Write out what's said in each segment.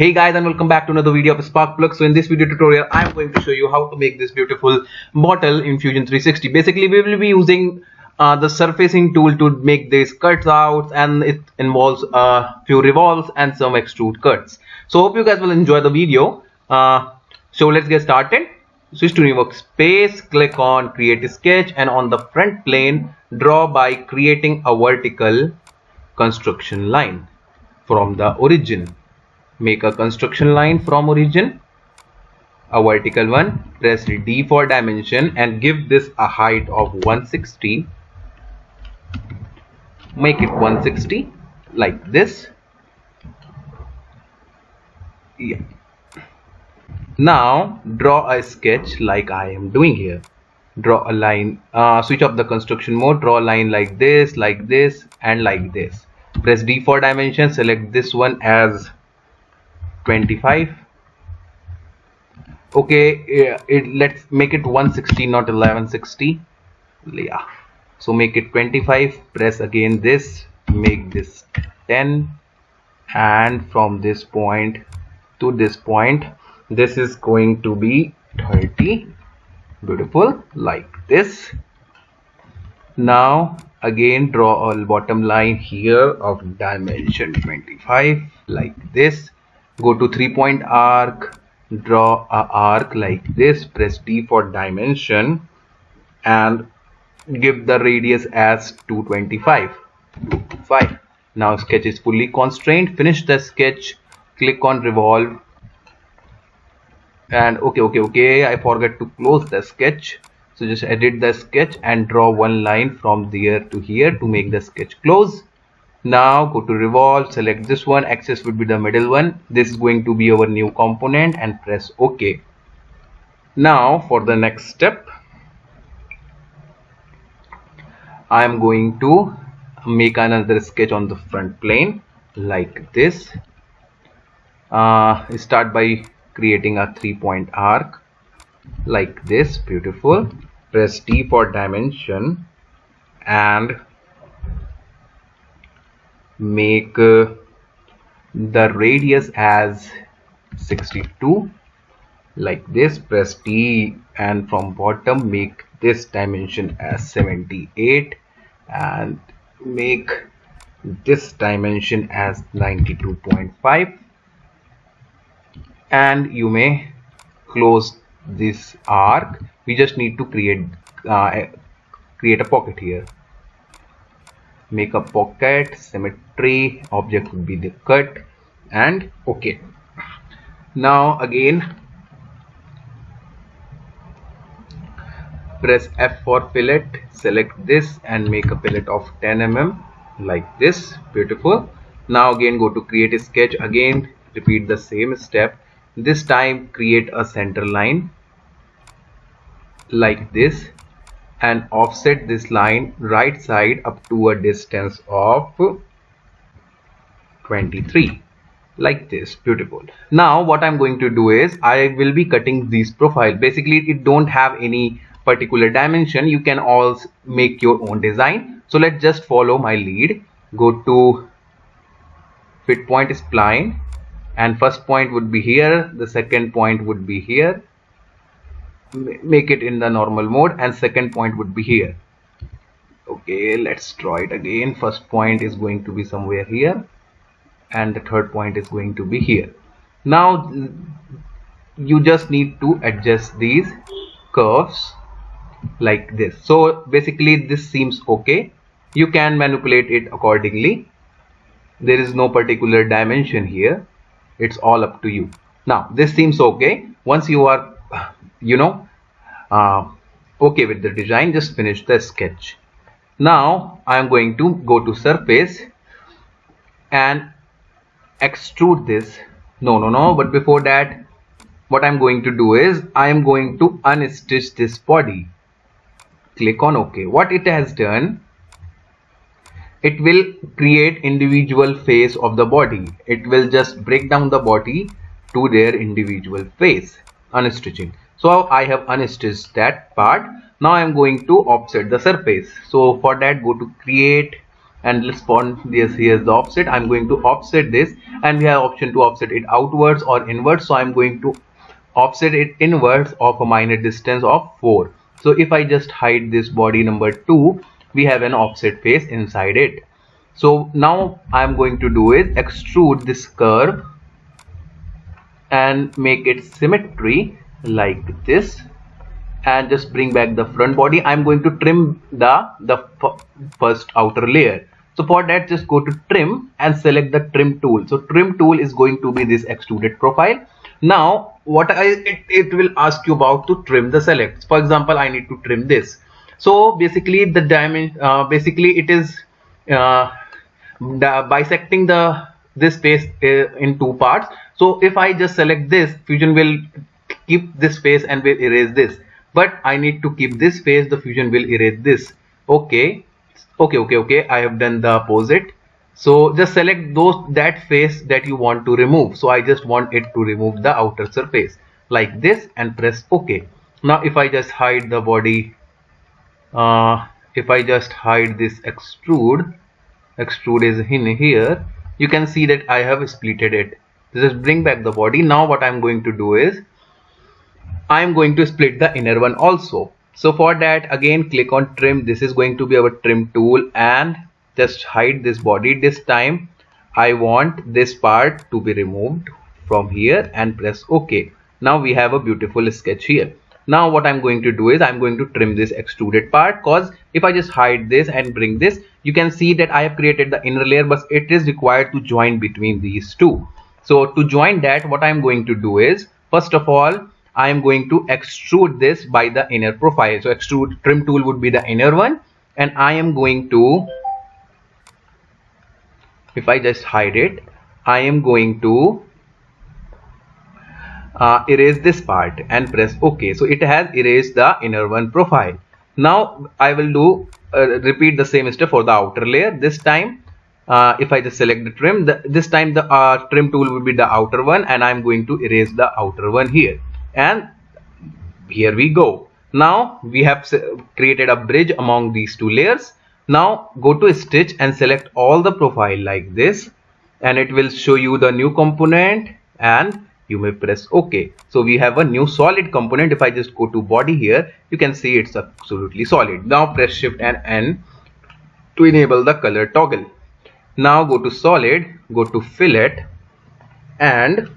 Hey guys, and welcome back to another video of Sparkplug. So in this video tutorial I am going to show you how to make this beautiful bottle in Fusion 360. Basically we will be using the surfacing tool to make these cuts out, and it involves a few revolves and some extrude cuts. So hope you guys will enjoy the video. So let's get started. Switch to new workspace, click on create a sketch, and on the front plane draw by creating a vertical construction line from the origin. Make a construction line from origin, a vertical one. Press D for dimension and give this a height of 160. Make it 160 like this. Yeah. Now draw a sketch like I am doing here. Draw a line, switch off the construction mode, draw a line like this, and like this. Press D for dimension, select this one as 25. Okay, let's make it 160, not 1160. Yeah, so make it 25. Press again this, make this 10, and from this point to this point this is going to be 30. Beautiful, like this. Now again draw a bottom line here of dimension 25 like this. Go to 3-point arc, draw a arc like this. Press D for dimension and give the radius as 225. Now sketch is fully constrained. Finish the sketch, click on revolve, and okay, I forgot to close the sketch, so just edit the sketch and draw one line from there to here to make the sketch close. Now go to revolve, select this one, axis would be the middle one. This is going to be our new component, and press OK. Now for the next step, I am going to make another sketch on the front plane like this. Start by creating a 3-point arc like this. Beautiful. Press D for dimension and make the radius as 62 like this. Press D and from bottom make this dimension as 78 and make this dimension as 92.5, and you may close this arc. We just need to create a pocket here. Make a pocket, symmetry, object would be the cut, and OK. Now again press F for fillet, select this and make a fillet of 10 mm like this. Beautiful. Now again go to create a sketch, again repeat the same step. This time create a center line like this and offset this line right side up to a distance of 23 like this. Beautiful. Now what I'm going to do is I will be cutting these profile. Basically it don't have any particular dimension. You can also make your own design. So let's just follow my lead. Go to fit point spline, and first point would be here, the second point would be here. Make it in the normal mode, and second point would be here. Okay, let's draw it again. First point is going to be somewhere here, and the third point is going to be here. Now you just need to adjust these curves like this. So basically this seems okay. You can manipulate it accordingly. There is no particular dimension here. It's all up to you. Now this seems okay. Once you are okay with the design, just finish the sketch. Now I am going to go to surface and extrude this. No, but before that what I'm going to do is I am going to unstitch this body. Click on OK. What it has done, it will create individual face of the body. It will just break down the body to their individual face, unstitching. So I have unstitched that part. Now I am going to offset the surface. So for that go to create and let's spawn this. Here's the offset. I'm going to offset this, and we have option to offset it outwards or inwards, so I'm going to offset it inwards of a minor distance of 4. So if I just hide this body number 2, we have an offset face inside it. So now I'm going to do is extrude this curve and make it symmetry like this, and just bring back the front body. I'm going to trim the first outer layer. So for that, just go to trim and select the trim tool. So trim tool is going to be this extruded profile. Now what it will ask you about to trim the select. For example, I need to trim this. So basically the dimension, basically it is bisecting this face in 2 parts. So if I just select this, Fusion will keep this face and will erase this, but I need to keep this face, the Fusion will erase this. Okay, I have done the opposite. So just select that face that you want to remove. So I just want it to remove the outer surface like this and press OK. Now if I just hide the body, if I just hide this extrude is in here, you can see that I have splitted it. Just bring back the body. Now what I'm going to do is I'm going to split the inner one also. So for that, again click on trim. This is going to be our trim tool, and just hide this body. This time I want this part to be removed from here and press OK. Now we have a beautiful sketch here. Now what I'm going to do is I'm going to trim this extruded part, because if I just hide this and bring this, you can see that I have created the inner layer, but it is required to join between these two. So to join that, what I'm going to do is, first of all, I am going to extrude this by the inner profile. So extrude trim tool would be the inner one, and I am going to, if I just hide it, I am going to erase this part and press OK. So it has erased the inner one profile. Now I will do repeat the same step for the outer layer. This time if I just select the trim, this time the trim tool will be the outer one, and I'm going to erase the outer one here, and here we go. Now we have created a bridge among these two layers. Now go to stitch and select all the profile like this, and it will show you the new component, and you may press OK. So we have a new solid component. If I just go to body here, you can see it's absolutely solid. Now press Shift and N to enable the color toggle. Now go to solid, go to fillet, and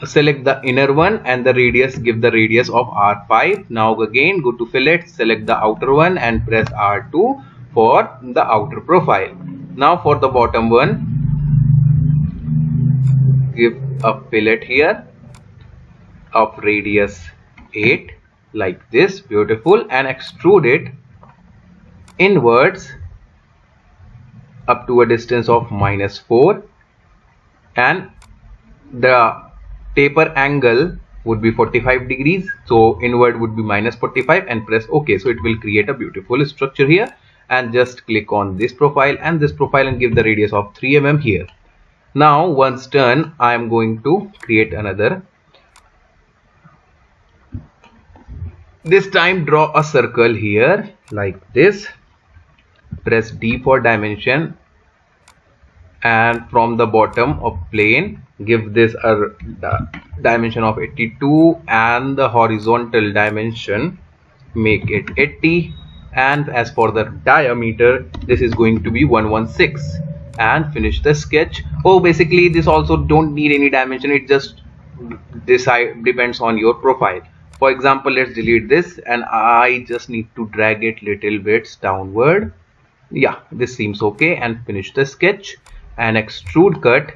select the inner one, and the radius, give the radius of R5. Now again go to fillet, select the outer one and press R2 for the outer profile. Now for the bottom one, give a fillet here of radius 8 like this, beautiful, and extrude it inwards up to a distance of -4, and the taper angle would be 45 degrees, so inward would be -45, and press OK. So it will create a beautiful structure here, and just click on this profile and this profile and give the radius of 3 mm here. Now once done, I am going to create another. This time draw a circle here like this, press D for dimension, and from the bottom of plane give this a dimension of 82, and the horizontal dimension make it 80, and as for the diameter, this is going to be 116, and finish the sketch. Oh, basically this also don't need any dimension, it just depends on your profile. For example, let's delete this, and I just need to drag it little bits downward. Yeah, this seems okay, and finish the sketch and extrude cut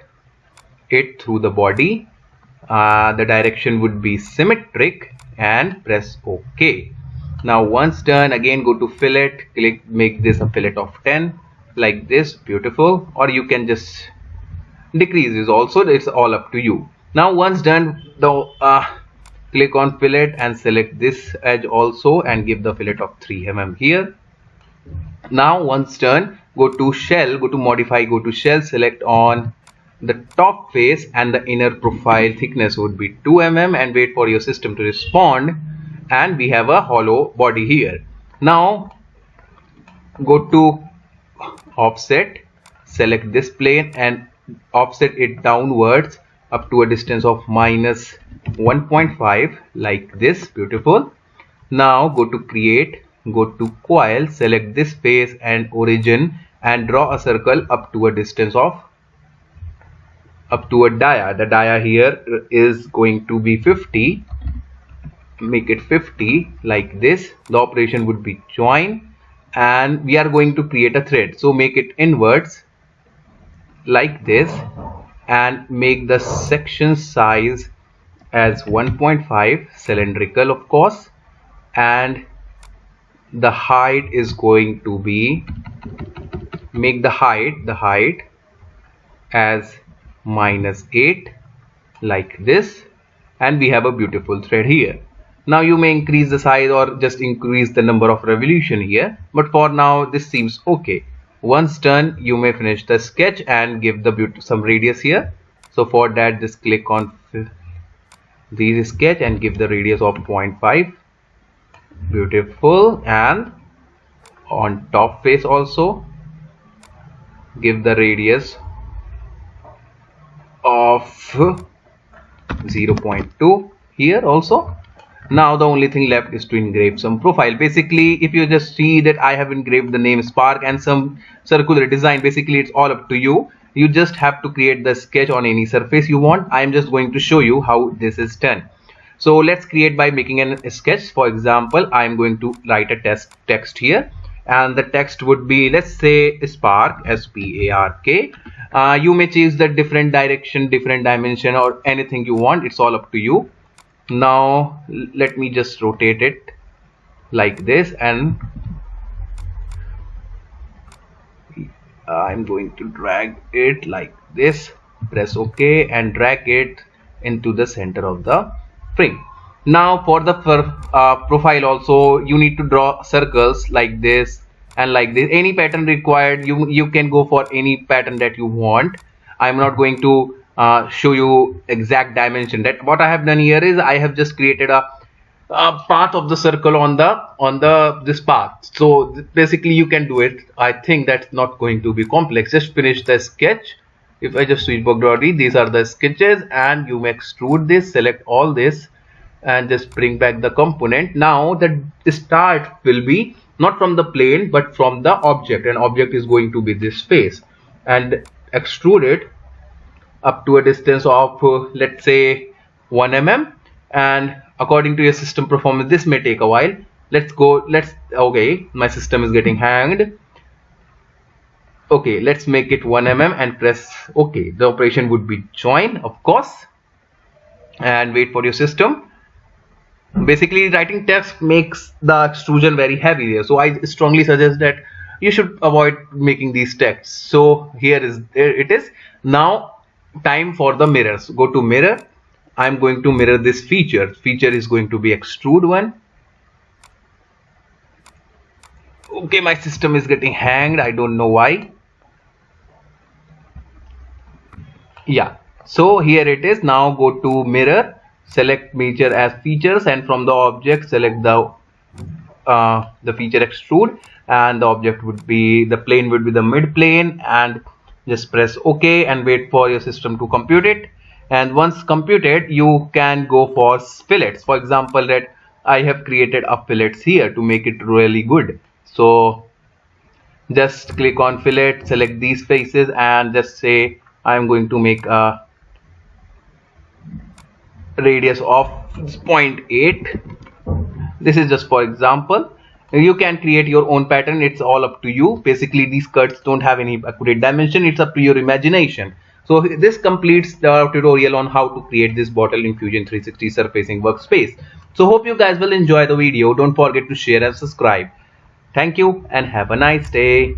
it through the body. The direction would be symmetric, and press OK. Now once done, again go to fillet, click, make this a fillet of 10 like this, beautiful, or you can just decrease this also, it's all up to you. Now once done, click on fillet and select this edge also, and give the fillet of 3 mm here. Now once done, go to shell, go to modify, go to shell, select on the top face, and the inner profile thickness would be 2 mm, and wait for your system to respond, and we have a hollow body here. Now go to offset, select this plane and offset it downwards up to a distance of minus 1.5 like this. Beautiful. Now go to create, go to coil, select this face and origin and draw a circle up to a distance of up to a dia. The dia here is going to be 50. Make it 50 like this. The operation would be join and we are going to create a thread. So make it inwards like this and make the section size as 1.5 cylindrical of course, and the height is going to be, make the height as minus 8 like this, and we have a beautiful thread here. Now you may increase the size or just increase the number of revolution here, but for now this seems okay. Once done, you may finish the sketch and give the some radius here. So for that, just click on this sketch and give the radius of 0.5. Beautiful. And on top face also give the radius of 0.2 here also. Now the only thing left is to engrave some profile. Basically, if you just see that I have engraved the name Spark and some circular design, basically it's all up to you. You just have to create the sketch on any surface you want. I am just going to show you how this is done. So let's create by making a sketch. For example, I am going to write a text here, and the text would be, let's say, Spark, S-P-A-R-K. You may choose the different direction, different dimension, or anything you want. It's all up to you. Now let me just rotate it like this, and I'm going to drag it like this. Press OK and drag it into the center of the frame. Now for the profile also, you need to draw circles like this and like this. Any pattern required, you can go for any pattern that you want. I'm not going to show you exact dimension. That what I have done here is I have just created a path of the circle on this path. So basically you can do it. I think that's not going to be complex. Just finish the sketch. If I just switchboard.d, these are the sketches, and you may extrude this, select all this and just bring back the component. Now the start will be not from the plane but from the object, and object is going to be this face, and extrude it up to a distance of let's say 1 mm, and according to your system performance this may take a while. Okay, my system is getting hanged. Okay, let's make it 1 mm and press OK. The operation would be join, of course, and wait for your system. Basically writing text makes the extrusion very heavy there, so I strongly suggest that you should avoid making these texts. So here it is. Now time for the mirrors. Go to mirror. I'm going to mirror this feature. Feature is going to be extrude one. Okay, my system is getting hanged. I don't know why. Yeah, so here it is. Now go to mirror, select measure as features, and from the object select the feature extrude, and the object would be, the plane would be the mid plane, and just press OK and wait for your system to compute it. And once computed, you can go for fillets. For example, that I have created a fillets here to make it really good. So just click on fillet, select these faces, and just say I'm going to make a radius of 0.8. This is just for example. You can create your own pattern. It's all up to you. Basically these cuts don't have any accurate dimension. It's up to your imagination. So this completes the tutorial on how to create this bottle in Fusion 360 surfacing workspace. So hope you guys will enjoy the video. Don't forget to share and subscribe. Thank you and have a nice day.